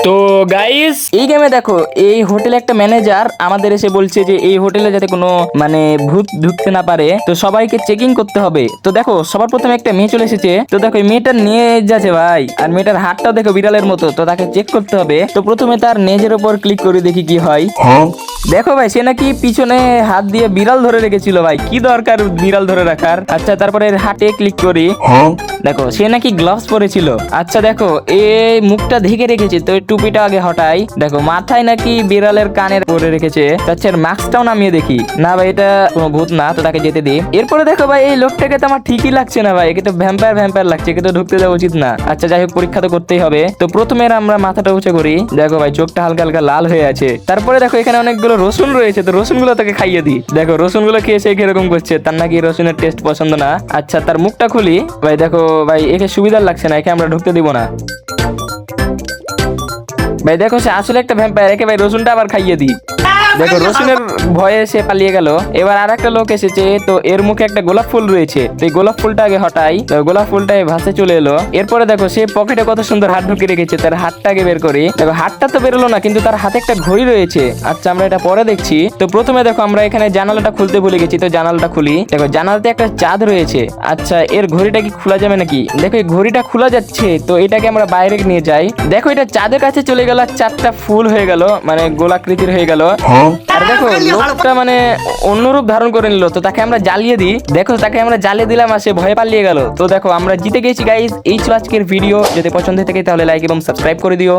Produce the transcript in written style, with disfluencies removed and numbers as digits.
তো গাইস এই গেমে দেখো এই হোটেলে একটা ম্যানেজার আমাদের এসে বলছে যে এই হোটেলে যাতে কোনো ভূত ঢুকতে না পারে, তো সবাইকে চেকিং করতে হবে। তো দেখো সবার প্রথমে একটা মেয়ে চলে এসেছে, তো দেখো এই মেয়েটা নিয়ে যাচ্ছে ভাই, আর মেয়েটার হাতটাও দেখো বিড়ালের মতো, তো তাকে চেক করতে হবে। তো প্রথমে তার নেজের উপর ক্লিক করে দেখি কি হয়। দেখো ভাই সে নাকি পিছনে হাত দিয়ে বিড়াল ধরে রেখেছিল, ভাই কি দরকার বিড়াল ধরে রাখার। আচ্ছা তারপরে হাতে ক্লিক করি, দেখো সে নাকি গ্লাভস পরেছিল। আচ্ছা দেখো এই মুখটা ঢেকে রেখেছে, তো এই টুপিটা আগে হটাই। দেখো মাথায় নাকি বিড়ালের কানের পরে রেখেছে, আচ্ছা মাস্কটাও নামিয়ে দেখি, না ভাই এটা কোনো ভূত না, তো তাকে যেতে দিই। এরপরে দেখো ভাই এই লোকটাকে তো আমার ঠিকই লাগছে না ভাই, একে তো ভ্যাম্পায়ার লাগছে, একে তো ঢুকতে দেওয়া উচিত না। আচ্ছা যাই হোক পরীক্ষা তো করতেই হবে। তো প্রথমে আমরা মাথাটা উঁচু করি, দেখো ভাই চোখটা হালকা হালকা লাল হয়ে আছে। তারপরে দেখো এখানে অনেকগুলো রসুন রয়েছে, তো রসুন গুলো তাকে খাইয়ে দিই। দেখো রসুন গুলো খেয়ে সে কিরকম করছে, তার নাকি রসুনের টেস্ট পছন্দ না। আচ্ছা তার মুখটা খুলি, ভাই দেখো ভাই একে সুবিধার লাগছে না, একে আমরা ঢুকতে দিব না। ভাই দেখো সে আসলে একটা ভ্যাম্পায়ার, একে ভাই রসুনটা আবার খাইয়ে দিই। দেখো রসুনের ভয়ে সে পালিয়ে গেল। এবার আর একটা লোক এসেছে, তো এর মুখে একটা গোলাপ ফুল রয়েছে, তো এই গোলাপ ফুলটা আগে হটাই। গোলাপ ফুলটা ভাসে চলে এলো। এরপরে দেখো সে পকেটে কত সুন্দর হাত ঢুকিয়ে রেখেছে, তার হাতটাকে বের করি। দেখো হাতটা তো বেরোলো না, কিন্তু তার হাতে একটা ঘড়ি রয়েছে। আচ্ছা আমরা এটা পরে দেখছি। তো প্রথমে দেখো আমরা এখানে জানালাটা খুলতে ভুলে গেছি, তো জানালাটা খুলি। দেখো জানালাতে একটা চাঁদ রয়েছে। আচ্ছা এর ঘড়িটা কি খোলা যাবে নাকি? দেখো এই ঘড়িটা খোলা যাচ্ছে, তো এটাকে আমরা বাইরে নিয়ে যাই। দেখো এটা চাঁদের কাছে চলে গেল, চাঁদটা ফুল হয়ে গেল, গোলাকৃতির হয়ে গেল। আর দেখো লোকটা অন্যরূপ ধারণ করে নিল, তো তাকে আমরা জ্বালিয়ে দিই। দেখো তাকে আমরা জ্বালিয়ে দিলাম আর সে ভয়ে পালিয়ে গেল। তো দেখো আমরা জিতে গেছি গাইজ। এই ছিল আজকের ভিডিও। যদি পছন্দ থাকে তাহলে লাইক এবং সাবস্ক্রাইব করে দিও।